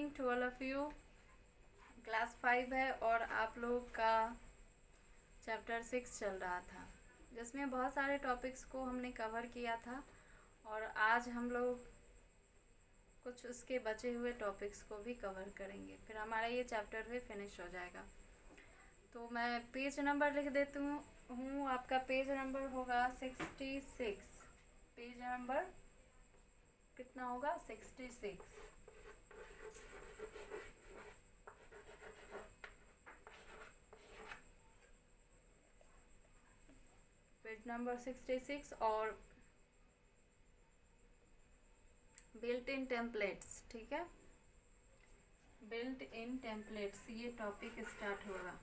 Evening to all of you. Class 5 है और आप लोग का चैप्टर 6 चल रहा था, जिसमें बहुत सारे टॉपिक्स को हमने कवर किया था और आज हम लोग कुछ उसके बचे हुए टॉपिक्स को भी कवर करेंगे, फिर हमारा ये चैप्टर भी फिनिश हो जाएगा। तो मैं पेज नंबर लिख देती हूँ। आपका पेज नंबर होगा 66। पेज नंबर कितना होगा? 66। पेज नंबर 66 और बिल्ट इन टेम्पलेट्स, ठीक है। बिल्ट इन टेम्पलेट्स ये टॉपिक स्टार्ट होगा।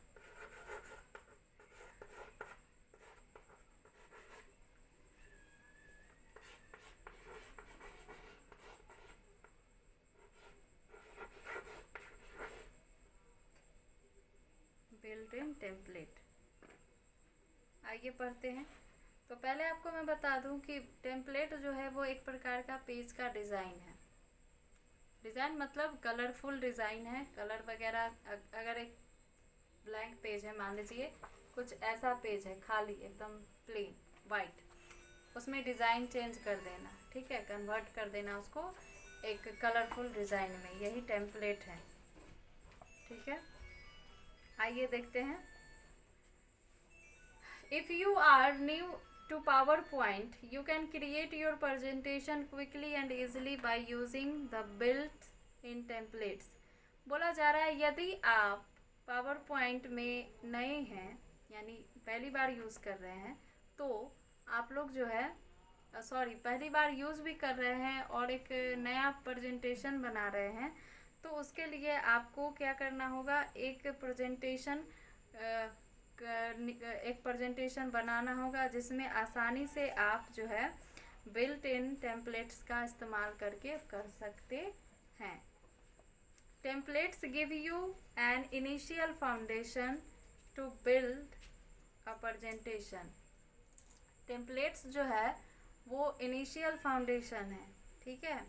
बिल्ट इन टेम्पलेट, आइए पढ़ते हैं। तो पहले आपको मैं बता दूं कि टेम्पलेट जो है वो एक प्रकार का पेज का डिज़ाइन है। डिज़ाइन मतलब कलरफुल डिज़ाइन है। कलर वगैरह, अगर एक ब्लैंक पेज है, मान लीजिए कुछ ऐसा पेज है खाली एकदम प्लेन वाइट, उसमें डिज़ाइन चेंज कर देना, ठीक है, कन्वर्ट कर देना उसको एक कलरफुल डिज़ाइन में, यही टेम्पलेट है, ठीक है। आइए देखते हैं। If you are new to PowerPoint, you can create your presentation quickly and easily by using the built-in templates. बोला जा रहा है यदि आप PowerPoint में नए हैं, यानी पहली बार यूज़ कर रहे हैं, तो आप लोग जो है पहली बार यूज़ भी कर रहे हैं और एक नया प्रेजेंटेशन बना रहे हैं, तो उसके लिए आपको क्या करना होगा, एक प्रेजेंटेशन बनाना होगा जिसमें आसानी से आप जो है बिल्ट इन टेम्पलेट्स का इस्तेमाल करके कर सकते हैं। Templates give you an initial foundation to build a presentation. Templates जो है वो इनिशियल फाउंडेशन है, ठीक है,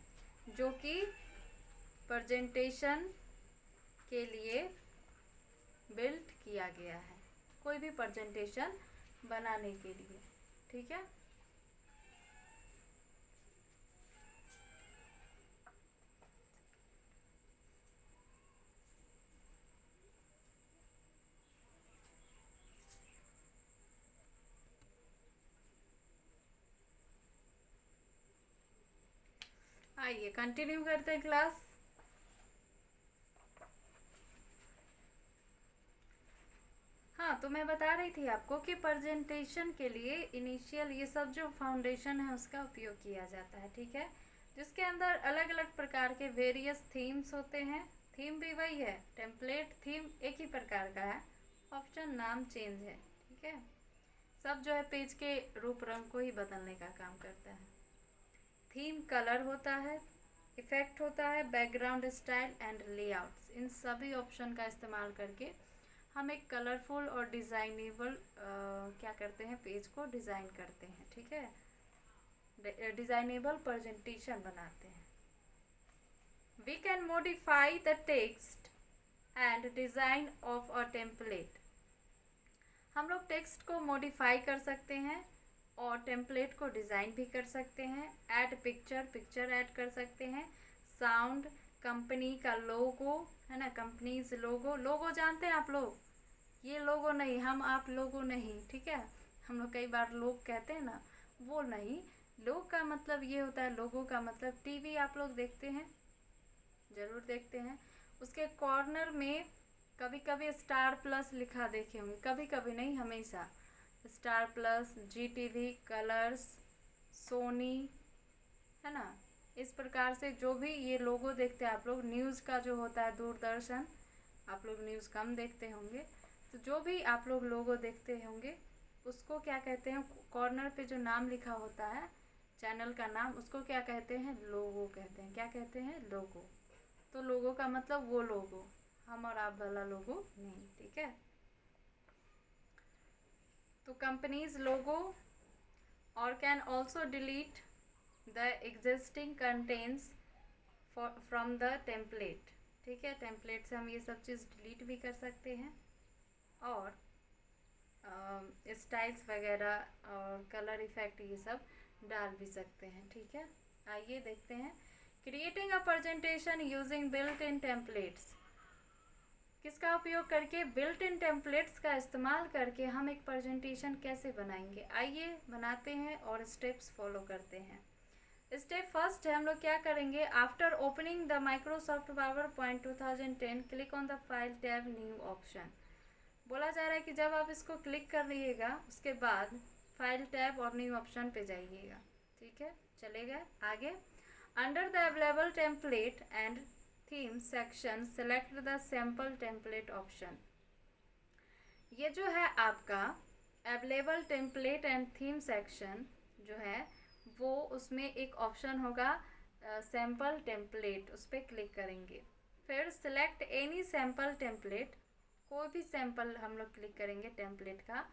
जो कि प्रेजेंटेशन के लिए बिल्ट किया गया है, कोई भी प्रेजेंटेशन बनाने के लिए, ठीक है। आइए कंटिन्यू करते हैं क्लास। हाँ, तो मैं बता रही थी आपको कि प्रेजेंटेशन के लिए इनिशियल ये सब जो फाउंडेशन है उसका उपयोग किया जाता है, ठीक है, जिसके अंदर अलग अलग प्रकार के वेरियस थीम्स होते हैं। थीम भी वही है, टेम्पलेट थीम एक ही प्रकार का है, ऑप्शन नाम चेंज है, ठीक है। सब जो है पेज के रूप रंग को ही बदलने का काम करता है। थीम कलर होता है, इफेक्ट होता है, बैकग्राउंड स्टाइल एंड लेआउट्स, इन सभी ऑप्शन का इस्तेमाल करके हम एक कलरफुल और डिज़ाइनेबल क्या करते हैं, पेज को डिज़ाइन करते हैं, ठीक है, डिज़ाइनेबल प्रेजेंटेशन बनाते हैं। We can modify the text and design of a template. हम लोग टेक्स्ट को मॉडिफाई कर सकते हैं और टेम्पलेट को डिज़ाइन भी कर सकते हैं। ऐड पिक्चर ऐड कर सकते हैं। साउंड, कंपनी का लोगो है ना, कंपनीज लोगो जानते हैं आप लोग, ये लोगो नहीं, हम आप लोगो नहीं, ठीक है, हम लोग कई बार लोग कहते हैं ना, वो नहीं। लोग का मतलब ये होता है, लोगो का मतलब टीवी आप लोग देखते हैं, ज़रूर देखते हैं, उसके कॉर्नर में कभी कभी स्टार प्लस लिखा देखे होंगे, कभी कभी नहीं, हमेशा Star Plus, GTV, Colors, Sony, है ना, इस प्रकार से जो भी ये लोगो देखते हैं आप लोग। न्यूज़ का जो होता है दूरदर्शन, आप लोग न्यूज़ कम देखते होंगे, तो जो भी आप लोग लोगो देखते होंगे उसको क्या कहते हैं, कॉर्नर पे जो नाम लिखा होता है चैनल का नाम, उसको क्या कहते हैं, लोगो कहते हैं। क्या कहते हैं, लोगो। तो लोगो का मतलब वो लोगो, हम और आप वाला लोगो नहीं, ठीक है। तो कंपनीज लोगो और can also delete the existing contents from the template, ठीक है। टेम्पलेट से हम ये सब चीज़ डिलीट भी कर सकते हैं और स्टाइल्स वगैरह और कलर इफेक्ट ये सब डाल भी सकते हैं, ठीक है। आइए देखते हैं creating a presentation using built in templates. किसका उपयोग करके? बिल्ट इन टेम्पलेट्स का इस्तेमाल करके हम एक प्रेजेंटेशन कैसे बनाएंगे, आइए बनाते हैं और स्टेप्स फॉलो करते हैं। स्टेप फर्स्ट है, हम लोग क्या करेंगे, after opening the Microsoft power point 2010 click on the file tab new option. बोला जा रहा है कि जब आप इसको क्लिक कर रहिएगा उसके बाद फाइल टैब और न्यू ऑप्शन पे जाइएगा, ठीक है। चलेगा आगे। Under the available template and theme section select the sample template option. ये जो है आपका available template and theme section जो है वो, उसमें एक ऑप्शन होगा सैम्पल टेम्पलेट, उस पर क्लिक करेंगे। फिर सिलेक्ट एनी सैम्पल टेम्पलेट, कोई भी सैम्पल हम लोग क्लिक करेंगे टेम्पलेट का।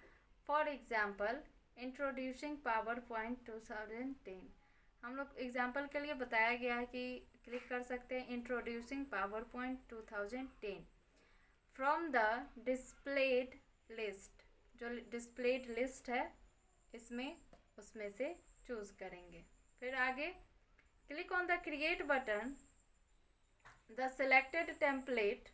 For example introducing PowerPoint 2010, हम लोग एग्जाम्पल के लिए बताया गया है कि क्लिक कर सकते हैं introducing PowerPoint 2010 from the displayed list. जो डिस्प्लेड लिस्ट है इसमें, उसमें से चूज़ करेंगे। फिर आगे click on the create button, the selected template,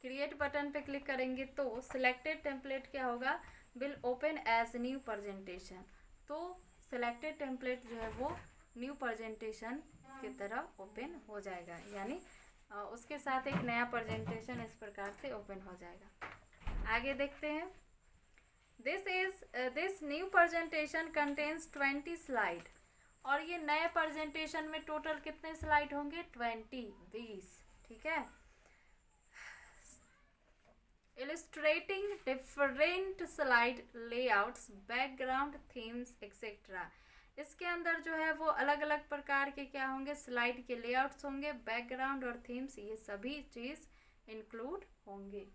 create button पे क्लिक करेंगे तो सिलेक्टेड टेम्पलेट क्या होगा, will open as new presentation. तो सिलेक्टेड टेम्पलेट जो है वो न्यू प्रेजेंटेशन की तरह ओपन हो जाएगा, यानी उसके साथ एक नया प्रेजेंटेशन इस प्रकार से ओपन हो जाएगा। आगे देखते हैं। This new presentation contains 20 slide, और ये नए प्रेजेंटेशन में टोटल कितने स्लाइड होंगे, 20, ठीक है। Illustrating different slide layouts, background themes etcetera. इसके अंदर जो है वो अलग अलग प्रकार के क्या होंगे, स्लाइड के लेआउट्स होंगे, बैकग्राउंड और थीम्स, ये सभी चीज़ इंक्लूड होंगे,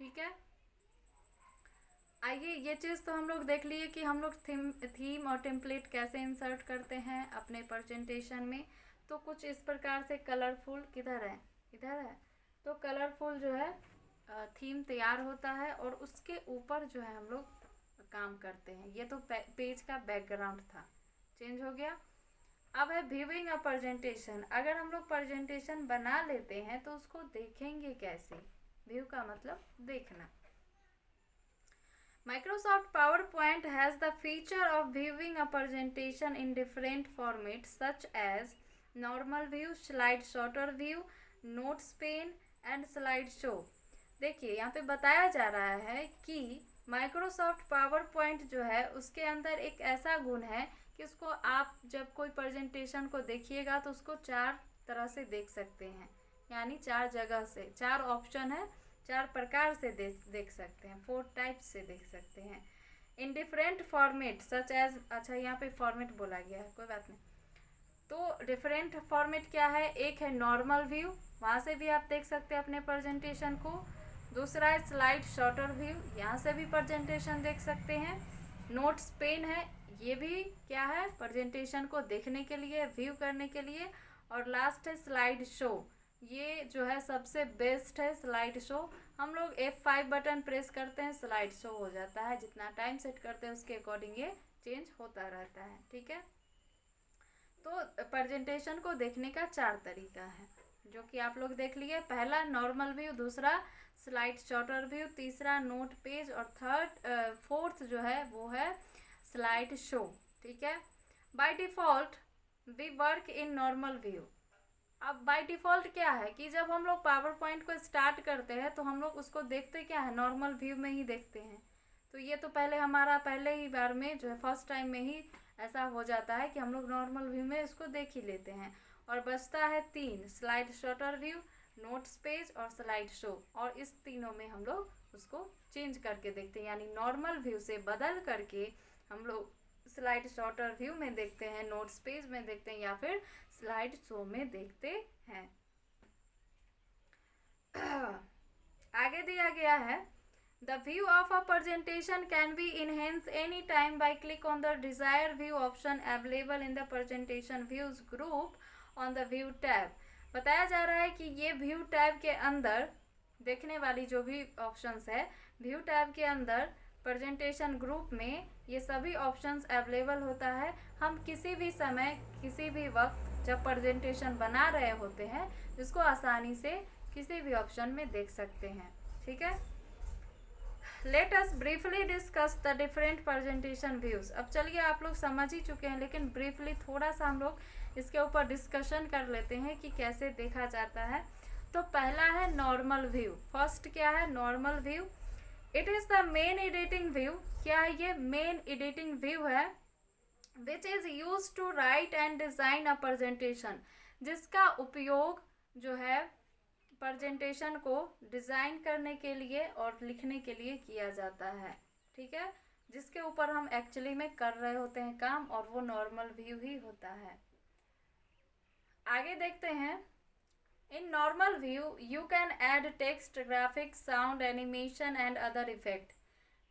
ठीक है। आइए, ये चीज़ तो हम लोग देख लिए कि हम लोग थीम और टेम्पलेट कैसे इंसर्ट करते हैं अपने प्रेजेंटेशन में। तो कुछ इस प्रकार से कलरफुल, किधर है, इधर है, तो कलरफुल जो है थीम तैयार होता है और उसके ऊपर जो है हम लोग काम करते हैं। ये तो पेज का बैकग्राउंड था, चेंज हो गया। अब है व्यूइंग अ प्रेजेंटेशन। अगर हम लोग प्रेजेंटेशन बना लेते हैं तो उसको देखेंगे कैसे, व्यू का मतलब देखना। Microsoft PowerPoint has the feature of viewing a presentation in different formats such as normal view, slide sorter view, notes pane and slideshow। देखिए यहाँ पे बताया जा रहा है कि Microsoft PowerPoint जो है उसके अंदर एक ऐसा गुण है कि उसको आप जब कोई प्रेजेंटेशन को देखिएगा तो उसको 4 तरह से देख सकते हैं, यानी 4 जगह से, 4 ऑप्शन है, 4 प्रकार से देख सकते हैं, 4 टाइप्स से देख सकते हैं। In different format such as, अच्छा यहाँ पे फॉर्मेट बोला गया है, कोई बात नहीं। तो डिफरेंट फॉर्मेट क्या है, एक है नॉर्मल व्यू, वहाँ से भी आप देख सकते हैं अपने प्रेजेंटेशन को। दूसरा है स्लाइड शॉर्टर व्यू, यहाँ से भी प्रेजेंटेशन देख सकते हैं। नोट्स पेन है, ये भी क्या है, प्रेजेंटेशन को देखने के लिए, व्यू करने के लिए। और लास्ट है स्लाइड शो, ये जो है सबसे बेस्ट है स्लाइड शो। हम लोग F5 बटन प्रेस करते हैं, स्लाइड शो हो जाता है, जितना टाइम सेट करते हैं उसके अकॉर्डिंग ये चेंज होता रहता है, ठीक है। तो प्रेजेंटेशन को देखने का 4 तरीका है जो कि आप लोग देख लिए। पहला नॉर्मल व्यू, दूसरा स्लाइड शॉर्टर व्यू, तीसरा नोट पेज और फोर्थ जो है वो है स्लाइड शो, ठीक है। By default we work in normal view. अब बाय डिफ़ॉल्ट क्या है कि जब हम लोग पावर पॉइंट को स्टार्ट करते हैं तो हम लोग उसको देखते क्या है, नॉर्मल व्यू में ही देखते हैं। तो ये तो पहले ही बार में जो है फर्स्ट टाइम में ही ऐसा हो जाता है कि हम लोग नॉर्मल व्यू में इसको देख ही लेते हैं। और बचता है 3, slide sorter view, notes page और स्लाइड शो। और इस तीनों में हम लोग उसको चेंज करके देखते हैं, यानी नॉर्मल व्यू से बदल करके हम लोग स्लाइड शॉर्टर व्यू में देखते हैं, नोट्स पेज में देखते हैं या फिर स्लाइड शो में देखते हैं। आगे दिया गया है, the view of a presentation can be enhance any time by click on the desire view option available in the presentation views group on the view tab. बताया जा रहा है कि ये व्यू टैब के अंदर देखने वाली जो भी ऑप्शंस है, व्यू टैब के अंदर प्रेजेंटेशन ग्रुप में ये सभी ऑप्शंस अवेलेबल होता है। हम किसी भी समय किसी भी वक्त जब प्रेजेंटेशन बना रहे होते हैं इसको आसानी से किसी भी ऑप्शन में देख सकते हैं। ठीक है, let us briefly discuss the different presentation views. अब चलिए, आप लोग समझ ही चुके हैं लेकिन ब्रीफली थोड़ा सा हम लोग इसके ऊपर डिस्कशन कर लेते हैं कि कैसे देखा जाता है। तो पहला है नॉर्मल व्यू। फर्स्ट क्या है? Normal view. It is the main editing view. क्या है ये? मेन एडिटिंग व्यू है which is use to write and design a presentation, जिसका उपयोग जो है प्रेजेंटेशन को डिज़ाइन करने के लिए और लिखने के लिए किया जाता है। ठीक है, जिसके ऊपर हम एक्चुअली में कर रहे होते हैं काम, और वो नॉर्मल व्यू ही होता है। आगे देखते हैं। इन normal view you can add text, graphics, sound, animation and other effect.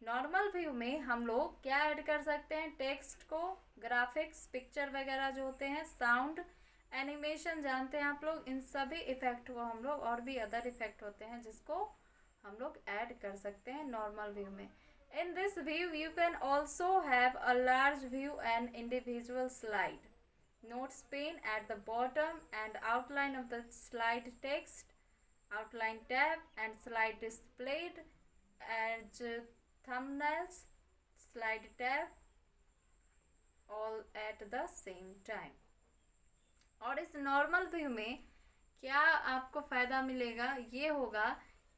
Normal view में हम लोग क्या ऐड कर सकते हैं? टेक्स्ट को, ग्राफिक्स, पिक्चर वगैरह जो होते हैं, साउंड, एनिमेशन जानते हैं आप लोग, इन सभी इफेक्ट को हम लोग, और भी अदर इफेक्ट होते हैं जिसको हम लोग ऐड कर सकते हैं नॉर्मल व्यू में। In this view you can also have a large view and individual slide, notes pane at the bottom and outline of the slide text, outline tab and slide displayed as thumbnails, slide tab, all at the same time। और इस normal view में क्या आपको फ़ायदा मिलेगा? ये होगा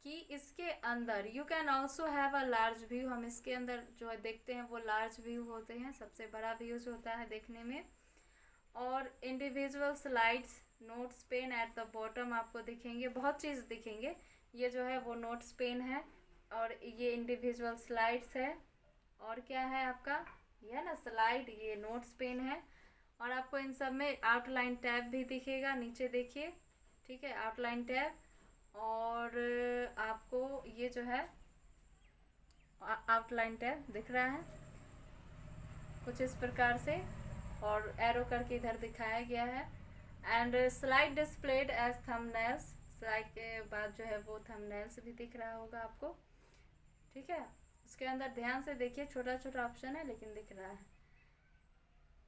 कि इसके अंदर you can also have a large view. हम इसके अंदर जो है देखते हैं वो लार्ज व्यू होते हैं, सबसे बड़ा व्यू जो होता है देखने में। और individual slides, notes pen at the bottom आपको दिखेंगे, बहुत चीज़ दिखेंगे। ये जो है वो नोट्स पेन है, और ये इंडिविजुअल स्लाइड्स है, और क्या है आपका? ये है ना स्लाइड, ये नोट्स पेन है। और आपको इन सब में आउटलाइन टैब भी दिखेगा, नीचे देखिए। ठीक है, आउटलाइन टैब, और आपको ये जो है आउटलाइन टैब दिख रहा है कुछ इस प्रकार से, और एरो करके इधर दिखाया गया है। And slide displayed as thumbnails, slide के बाद जो है वो थंबनेल्स भी दिख रहा होगा आपको। ठीक है, उसके अंदर ध्यान से देखिए, छोटा छोटा ऑप्शन है लेकिन दिख रहा है।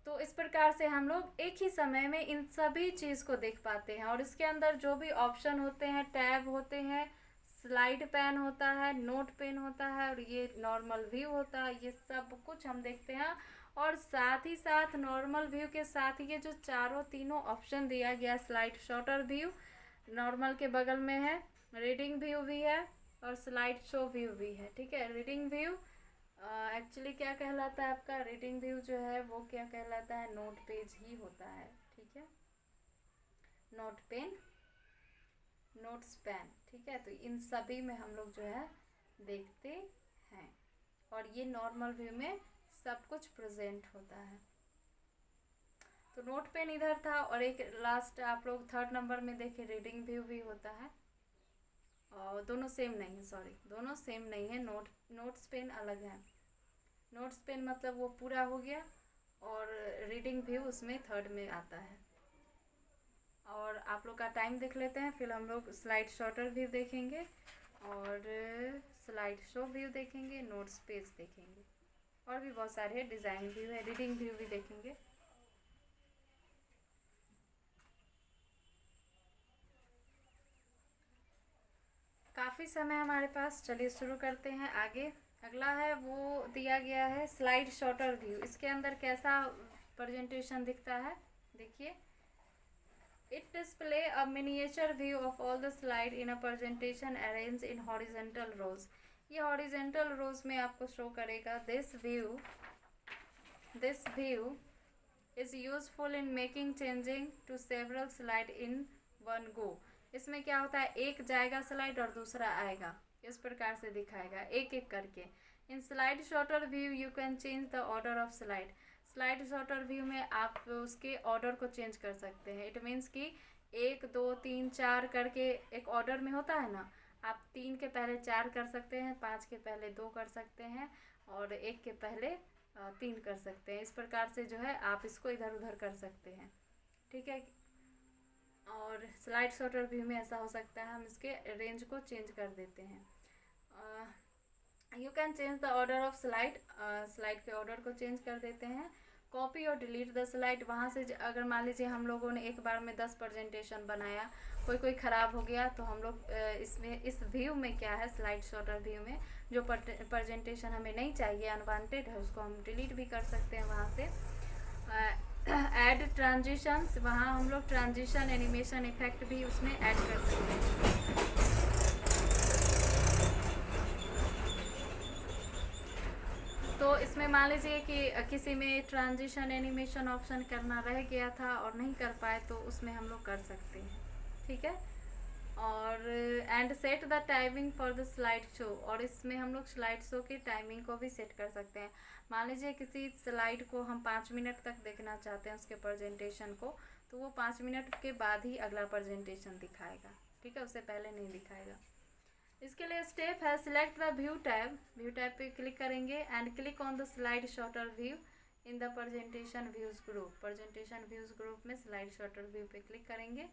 तो इस प्रकार से हम लोग एक ही समय में इन सभी चीज़ को देख पाते हैं। और इसके अंदर जो भी ऑप्शन होते हैं, टैब होते हैं, स्लाइड पैन होता है, नोट पेन होता है, और ये नॉर्मल व्यू होता है, ये सब कुछ हम देखते हैं। और साथ ही साथ नॉर्मल व्यू के साथ ये जो तीनों ऑप्शन दिया गया, स्लाइड शॉर्टर व्यू नॉर्मल के बगल में है, रीडिंग व्यू भी है, और स्लाइड शो व्यू भी है। ठीक है, रीडिंग व्यू एक्चुअली क्या कहलाता है आपका? रीडिंग व्यू जो है वो क्या कहलाता है? नोट पेज ही होता है। ठीक है, नोट पेन, नोट्स पेन। ठीक है, तो इन सभी में हम लोग जो है देखते हैं, और ये नॉर्मल व्यू में सब कुछ प्रेजेंट होता है। तो नोट पेन इधर था, और एक लास्ट आप लोग 3rd नंबर में देखे रीडिंग व्यू भी होता है, और दोनों सेम नहीं है, सॉरी दोनों सेम नहीं है। नोट्स पेन अलग है। नोट्स पेन मतलब वो पूरा हो गया, और रीडिंग व्यू उसमें 3rd में आता है। और आप लोग का टाइम देख लेते हैं, फिर हम लोग स्लाइड शॉर्टर व्यू देखेंगे, और स्लाइड शो व्यू देखेंगे, नोट्स पेज देखेंगे, और भी बहुत सारे हैं, डिज़ाइन व्यू है, रीडिंग व्यू भी देखेंगे। काफ़ी समय हमारे पास, चलिए शुरू करते हैं आगे। अगला है वो दिया गया है स्लाइड शॉर्टर व्यू। इसके अंदर कैसा प्रेजेंटेशन दिखता है देखिए। It display a miniature view of all the slide in a presentation arrange in horizontal rows. ये हॉरिजेंटल रोज में आपको शो करेगा। This view is useful in making changing to several slide in one go. इसमें क्या होता है, एक जाएगा स्लाइड और दूसरा आएगा, इस प्रकार से दिखाएगा एक एक करके। In slide sorter view you can change the order of slide. Slide sorter view में आप उसके ऑर्डर को चेंज कर सकते हैं। इट मीन्स कि 1 2 3 4 करके एक ऑर्डर में होता है ना, आप 3 के पहले 4 कर सकते हैं, 5 के पहले 2 कर सकते हैं, और 1 के पहले 3 कर सकते हैं। इस प्रकार से जो है आप इसको इधर उधर कर सकते हैं। ठीक है, और स्लाइड शॉर्टर व्यू में ऐसा हो सकता है हम इसके रेंज को चेंज कर देते हैं। You can change the order of slide, slide के ऑर्डर को चेंज कर देते हैं। कॉपी और डिलीट द स्लाइड, वहाँ से अगर मान लीजिए हम लोगों ने एक बार में 10 प्रेजेंटेशन बनाया, कोई ख़राब हो गया, तो हम लोग इसमें इस व्यू में क्या है, स्लाइड शॉर्टर व्यू में जो प्रेजेंटेशन हमें नहीं चाहिए, अनवांटेड है, उसको हम डिलीट भी कर सकते हैं वहाँ से। ऐड ट्रांजिशंस, वहाँ हम लोग ट्रांजिशन एनिमेशन इफेक्ट भी उसमें ऐड कर सकते हैं। तो इसमें मान लीजिए कि किसी में ट्रांजिशन एनिमेशन ऑप्शन करना रह गया था और नहीं कर पाए, तो उसमें हम लोग कर सकते हैं, ठीक है। और and set the timing for the slide show, और इसमें हम लोग स्लाइड शो की टाइमिंग को भी सेट कर सकते हैं। मान लीजिए किसी स्लाइड को हम 5 मिनट तक देखना चाहते हैं उसके प्रेजेंटेशन को, तो वो 5 मिनट के बाद ही अगला प्रेजेंटेशन दिखाएगा, ठीक है, उससे पहले नहीं दिखाएगा। इसके लिए स्टेप है, select the view tab, view tab पे क्लिक करेंगे and click on the slide sorter view in the presentation views group. Presentation views group में स्लाइड शॉर्टर व्यू पे क्लिक करेंगे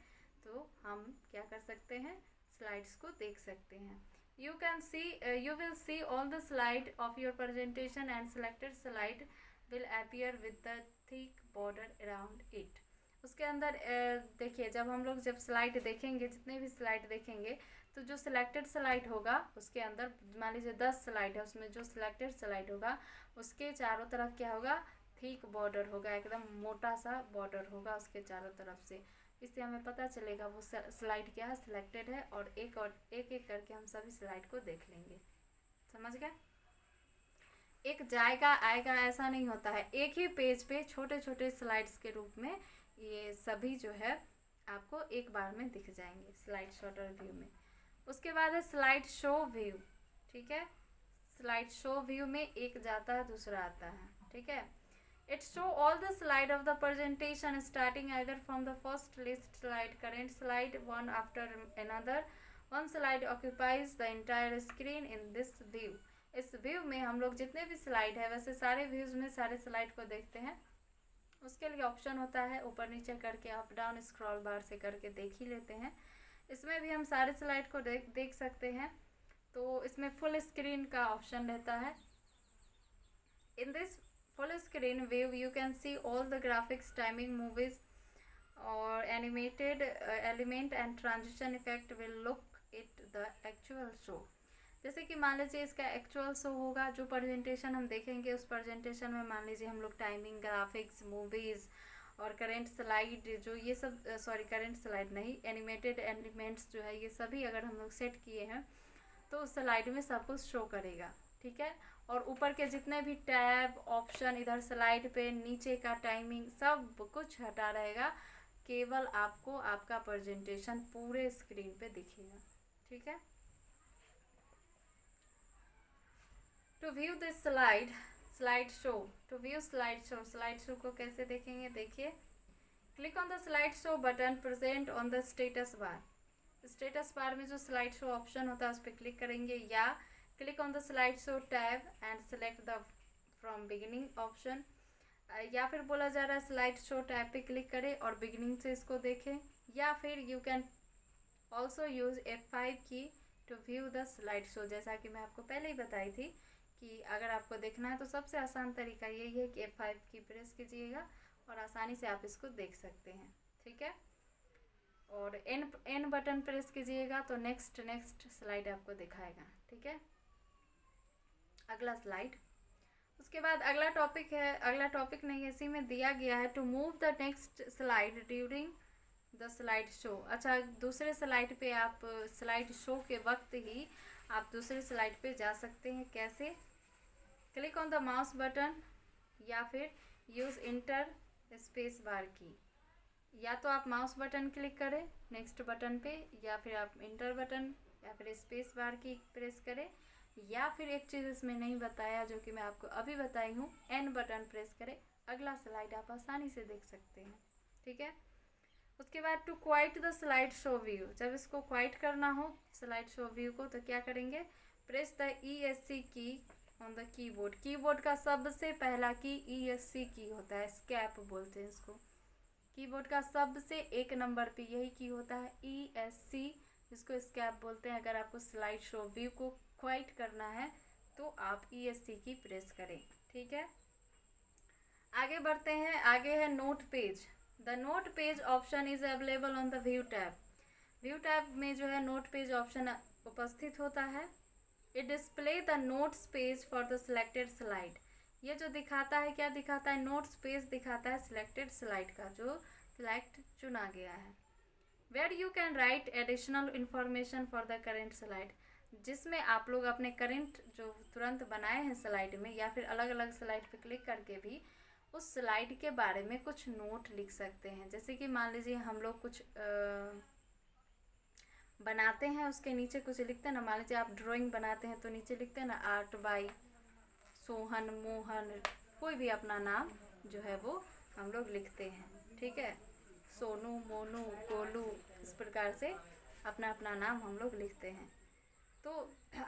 तो हम क्या कर सकते हैं, स्लाइड्स को देख सकते हैं। You can C, you will see all the slide of your presentation and selected slide will appear with the thick border around it. उसके अंदर देखिए, जब हम लोग जब स्लाइड देखेंगे, जितने भी स्लाइड देखेंगे, तो जो सिलेक्टेड स्लाइड होगा उसके अंदर, मान लीजिए 10 स्लाइड है, उसमें जो सिलेक्टेड स्लाइड होगा उसके चारों तरफ क्या होगा, थिक बॉर्डर होगा, एकदम मोटा सा बॉर्डर होगा उसके चारों तरफ से। इससे हमें पता चलेगा वो स्लाइड क्या है, सिलेक्टेड है, और एक एक करके हम सभी स्लाइड को देख लेंगे। समझ गए? एक जाएगा आएगा ऐसा नहीं होता है, एक ही पेज पे छोटे छोटे स्लाइड्स के रूप में ये सभी जो है आपको एक बार में दिख जाएंगे स्लाइड शॉर्टर व्यू में। उसके बाद है स्लाइड शो व्यू, ठीक है। स्लाइड शो व्यू में एक जाता है दूसरा आता है, ठीक है। It show all the slide of the presentation starting either from the first list slide, current slide, one after another, one slide occupies the entire screen in this view. इस व्यू में हम लोग जितने भी स्लाइड है, वैसे सारे views में सारे स्लाइड को देखते हैं। उसके लिए ऑप्शन होता है, ऊपर नीचे करके अप डाउन स्क्रॉल बार से करके देख ही लेते हैं। इसमें भी हम सारे स्लाइड को देख सकते हैं। तो इसमें फुल स्क्रीन का ऑप्शन रहता है। In this full screen view you can see all the graphics, timing, movies और animated element and transition effect will look it the actual show. जैसे कि मान लीजिए इसका एक्चुअल शो होगा, जो प्रेजेंटेशन हम देखेंगे उस प्रेजेंटेशन में मान लीजिए हम लोग टाइमिंग, ग्राफिक्स, मूवीज़ और करेंट स्लाइड, जो ये सब करेंट स्लाइड नहीं, एनिमेटेड एलिमेंट्स जो है, ये सभी अगर हम लोग सेट किए हैं तो उस स्लाइड में सब कुछ शो करेगा, ठीक है। और ऊपर के जितने भी टैब ऑप्शन इधर स्लाइड पे, नीचे का टाइमिंग, सब कुछ हटा रहेगा, केवल आपको आपका प्रेजेंटेशन पूरे स्क्रीन पे दिखेगा, ठीक है। To view this slide show, to view slide show को कैसे देखेंगे, देखिए, click on the slide show button present on the status bar. Status bar में जो स्लाइड शो ऑप्शन होता है उस पर क्लिक करेंगे, या click on the slide show tab and select the from beginning option, या फिर बोला जा रहा है स्लाइड शो टैब पे क्लिक करें और बिगिनिंग से इसको देखें, या फिर you can also use F5 key to view the slide show. जैसा कि मैं आपको पहले ही बताई थी कि अगर आपको देखना है तो सबसे आसान तरीका यही है कि F5 की प्रेस कीजिएगा और आसानी से आप इसको देख सकते हैं, ठीक है। और एन बटन प्रेस कीजिएगा तो नेक्स्ट स्लाइड आपको दिखाएगा, ठीक है, अगला स्लाइड। उसके बाद अगला टॉपिक है, अगला टॉपिक नहीं, इसी में दिया गया है to move the next slide during the slide show. अच्छा, दूसरे स्लाइड पे आप स्लाइड शो के वक्त ही आप दूसरे स्लाइड पे जा सकते हैं। कैसे? Click on the mouse button या फिर यूज़ इंटर स्पेस बार की। या तो आप माउस बटन क्लिक करें नेक्स्ट बटन पे, या फिर आप इंटर बटन या फिर स्पेस बार की प्रेस करें, या फिर एक चीज़ इसमें नहीं बताया जो कि मैं आपको अभी बताई हूँ, एन बटन प्रेस करें, अगला स्लाइड आप आसानी से देख सकते हैं, ठीक है। उसके बाद to quit the slide show view, जब इसको क्वाइट करना हो स्लाइड शो व्यू को तो क्या करेंगे, प्रेस द ESC की ऑन द कीबोर्ड। कीबोर्ड का सबसे पहला की ESC की होता है, स्कैप बोलते हैं इसको, कीबोर्ड का सबसे एक नंबर पे यही की होता है ESC, जिसको एस्केप बोलते हैं। अगर आपको स्लाइड शो व्यू को क्वाइट करना है तो आप ESC की प्रेस करें, ठीक है। आगे बढ़ते हैं। आगे है note page. The note page option is available on the view tab. View tab में जो है नोट पेज ऑप्शन उपस्थित होता है। It display the notes page for the selected slide. ये जो दिखाता है, क्या दिखाता है? नोट्स पेज दिखाता है सिलेक्टेड स्लाइड का, जो सिलेक्ट चुना गया है। Where you can write additional information for the current slide, जिसमें आप लोग अपने करेंट जो तुरंत बनाए हैं स्लाइड में, या फिर अलग अलग स्लाइड पे क्लिक करके भी उस स्लाइड के बारे में कुछ नोट लिख सकते हैं। जैसे कि मान लीजिए हम लोग कुछ बनाते हैं, उसके नीचे कुछ लिखते हैं ना। मान लीजिए आप ड्राइंग बनाते हैं तो नीचे लिखते हैं ना आर्ट बाय सोहन, मोहन, कोई भी अपना नाम जो है वो हम लोग लिखते हैं, ठीक है। सोनू, मोनू, गोलू, इस प्रकार से अपना अपना नाम हम लोग लिखते हैं। तो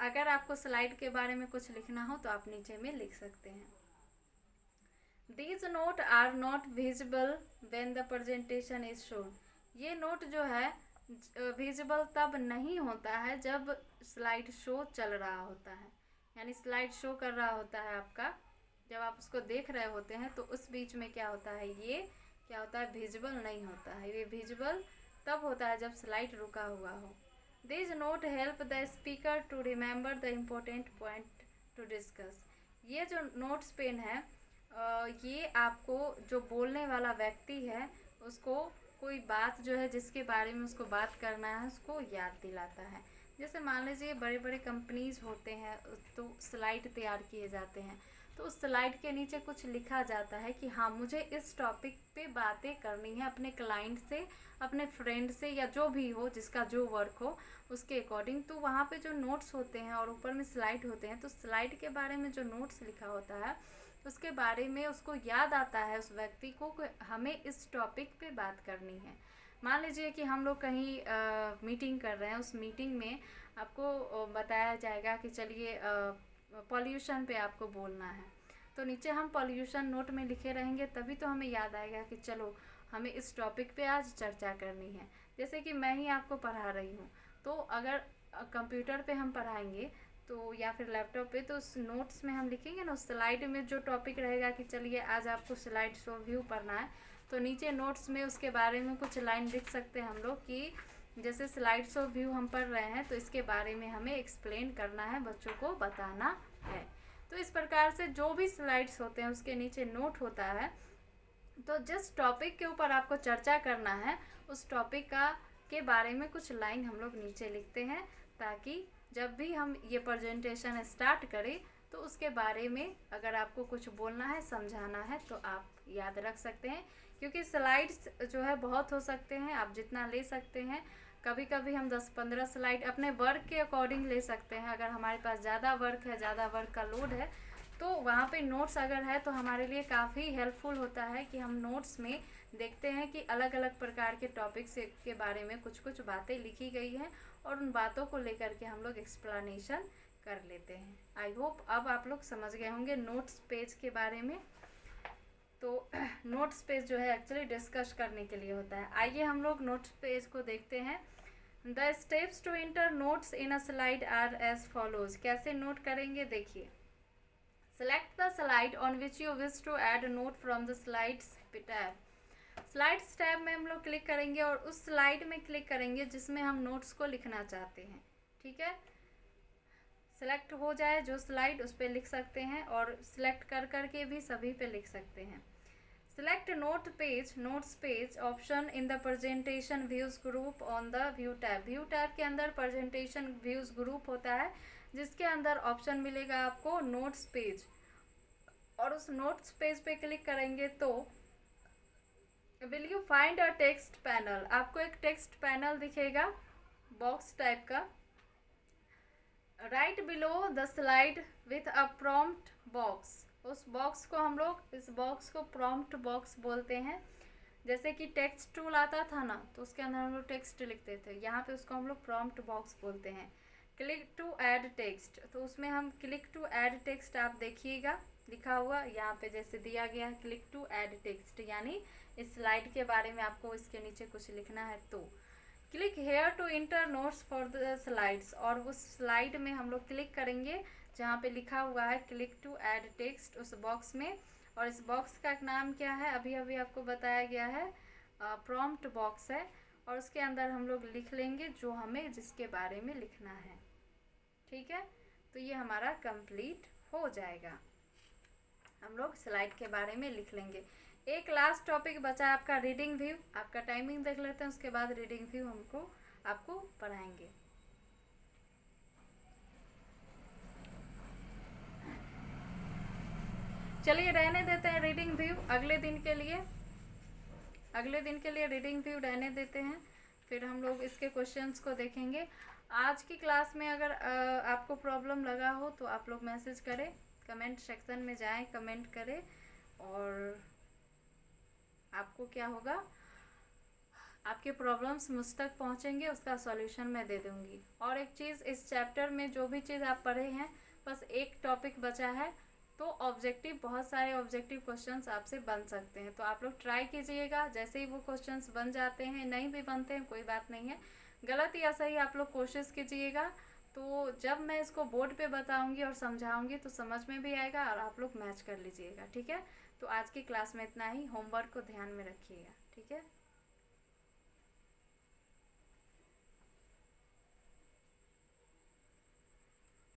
अगर आपको स्लाइड के बारे में कुछ लिखना हो तो आप नीचे में लिख सकते हैं। These note are not visible when the presentation is shown। ये नोट जो है विजिबल तब नहीं होता है जब स्लाइड शो चल रहा होता है, यानी स्लाइड शो कर रहा होता है आपका, जब आप उसको देख रहे होते हैं तो उस बीच में क्या होता है, ये क्या होता है, विजिबल नहीं होता है। ये विजिबल तब होता है जब स्लाइड रुका हुआ हो। This note help the speaker to remember the important point to discuss. ये जो नोट्स पेन है ये आपको, जो बोलने वाला व्यक्ति है उसको कोई बात जो है जिसके बारे में उसको बात करना है उसको याद दिलाता है। जैसे मान लीजिए बड़े बड़े कंपनीज होते हैं तो स्लाइड तैयार किए जाते हैं, तो उस स्लाइड के नीचे कुछ लिखा जाता है कि हाँ मुझे इस टॉपिक पे बातें करनी है अपने क्लाइंट से, अपने फ्रेंड से, या जो भी हो जिसका जो वर्क हो उसके अकॉर्डिंग। तो वहाँ पे जो नोट्स होते हैं और ऊपर में स्लाइड होते हैं, तो स्लाइड के बारे में जो नोट्स लिखा होता है उसके बारे में उसको याद आता है उस व्यक्ति को कि हमें इस टॉपिक पे बात करनी है। मान लीजिए कि हम लोग कहीं मीटिंग कर रहे हैं, उस मीटिंग में आपको बताया जाएगा कि चलिए पॉल्यूशन पे आपको बोलना है, तो नीचे हम पॉल्यूशन नोट में लिखे रहेंगे, तभी तो हमें याद आएगा कि चलो हमें इस टॉपिक पे आज चर्चा करनी है। जैसे कि मैं ही आपको पढ़ा रही हूँ, तो अगर कंप्यूटर पे हम पढ़ाएंगे तो या फिर लैपटॉप पे, तो उस नोट्स में हम लिखेंगे ना, उस स्लाइड में जो टॉपिक रहेगा कि चलिए आज आपको स्लाइड शो व्यू पढ़ना है, तो नीचे नोट्स में उसके बारे में कुछ लाइन लिख सकते हैं हम लोग कि जैसे स्लाइड शो व्यू हम पढ़ रहे हैं तो इसके बारे में हमें एक्सप्लेन करना है, बच्चों को बताना है। तो इस प्रकार से जो भी स्लाइड्स होते हैं उसके नीचे नोट होता है। तो जिस टॉपिक के ऊपर आपको चर्चा करना है उस टॉपिक के बारे में कुछ लाइन हम लोग नीचे लिखते हैं, ताकि जब भी हम ये प्रेजेंटेशन स्टार्ट करें तो उसके बारे में अगर आपको कुछ बोलना है, समझाना है, तो आप याद रख सकते हैं। क्योंकि स्लाइड्स जो है बहुत हो सकते हैं, आप जितना ले सकते हैं। कभी कभी हम 10-15 स्लाइड अपने वर्क के अकॉर्डिंग ले सकते हैं। अगर हमारे पास ज़्यादा वर्क है, ज़्यादा वर्क का लोड है, तो वहाँ पे नोट्स अगर है तो हमारे लिए काफ़ी हेल्पफुल होता है कि हम नोट्स में देखते हैं कि अलग अलग प्रकार के टॉपिक्स के बारे में कुछ कुछ बातें लिखी गई हैं और उन बातों को लेकर के हम लोग एक्सप्लेनेशन कर लेते हैं। आई होप अब आप लोग समझ गए होंगे नोट्स पेज के बारे में। तो नोट्स पेज जो है एक्चुअली डिस्कस करने के लिए होता है। आइए हम लोग नोट्स पेज को देखते हैं। The steps to enter notes in a slide are as follows. कैसे नोट करेंगे देखिए। Select the slide on which you wish to add note from the slides tab. Slides tab में हम लोग क्लिक करेंगे और उस स्लाइड में क्लिक करेंगे जिसमें हम नोट्स को लिखना चाहते हैं, ठीक है। सेलेक्ट हो जाए जो स्लाइड, उस पर लिख सकते हैं, और सिलेक्ट कर करके भी सभी पे लिख सकते हैं। Select note page, notes page option in the presentation views group on the view tab. View tab के अंदर प्रेजेंटेशन व्यूज ग्रुप होता है जिसके अंदर ऑप्शन मिलेगा आपको नोट्स पेज, और उस नोट्स पेज पे क्लिक करेंगे तो will you find a text panel. आपको एक टेक्स्ट पैनल दिखेगा बॉक्स टाइप का, right below the slide with a prompt box. उस बॉक्स को हम लोग, इस बॉक्स को प्रॉम्प्ट बॉक्स बोलते हैं। जैसे कि टेक्स्ट टूल आता था ना, तो उसके अंदर हम लोग टेक्स्ट लिखते थे, यहाँ पे उसको हम लोग प्रॉम्प्ट बॉक्स बोलते हैं। क्लिक टू ऐड टेक्स्ट, तो उसमें हम क्लिक टू ऐड टेक्स्ट आप देखिएगा, लिखा हुआ यहाँ पे जैसे दिया गया है क्लिक टू ऐड टेक्स्ट, यानी इस स्लाइड के बारे में आपको इसके नीचे कुछ लिखना है तो click here to enter notes for the slides, और उस स्लाइड में हम लोग क्लिक करेंगे जहाँ पे लिखा हुआ है क्लिक टू ऐड टेक्स्ट, उस बॉक्स में। और इस बॉक्स का नाम क्या है, अभी अभी आपको बताया गया है, प्रॉम्प्ट बॉक्स है, और उसके अंदर हम लोग लिख लेंगे जो हमें जिसके बारे में लिखना है। ठीक है, तो ये हमारा कंप्लीट हो जाएगा, हम लोग स्लाइड के बारे में लिख लेंगे। एक लास्ट टॉपिक बचा है आपका रीडिंग व्यू, आपका टाइमिंग देख लेते हैं, उसके बाद रीडिंग व्यू आपको पढ़ाएंगे। चलिए रहने देते हैं रीडिंग व्यू अगले दिन के लिए, रीडिंग व्यू रहने देते हैं, फिर हम लोग इसके क्वेश्चंस को देखेंगे। आज की क्लास में अगर आपको प्रॉब्लम लगा हो तो आप लोग मैसेज करें, कमेंट सेक्शन में जाएं, कमेंट करें, और आपको क्या होगा, आपके प्रॉब्लम्स मुझ तक पहुंचेंगे, उसका सॉल्यूशन मैं दे दूंगी। और एक चीज़, इस चैप्टर में जो भी चीज़ आप पढ़े हैं बस एक टॉपिक बचा है, तो ऑब्जेक्टिव, बहुत सारे ऑब्जेक्टिव क्वेश्चंस आपसे बन सकते हैं, तो आप लोग ट्राई कीजिएगा। जैसे ही वो क्वेश्चंस बन जाते हैं, नहीं भी बनते हैं कोई बात नहीं है, गलत या सही आप लोग कोशिश कीजिएगा, तो जब मैं इसको बोर्ड पे बताऊंगी और समझाऊंगी तो समझ में भी आएगा और आप लोग मैच कर लीजिएगा। ठीक है, तो आज की क्लास में इतना ही, होमवर्क को ध्यान में रखिएगा। ठीक है।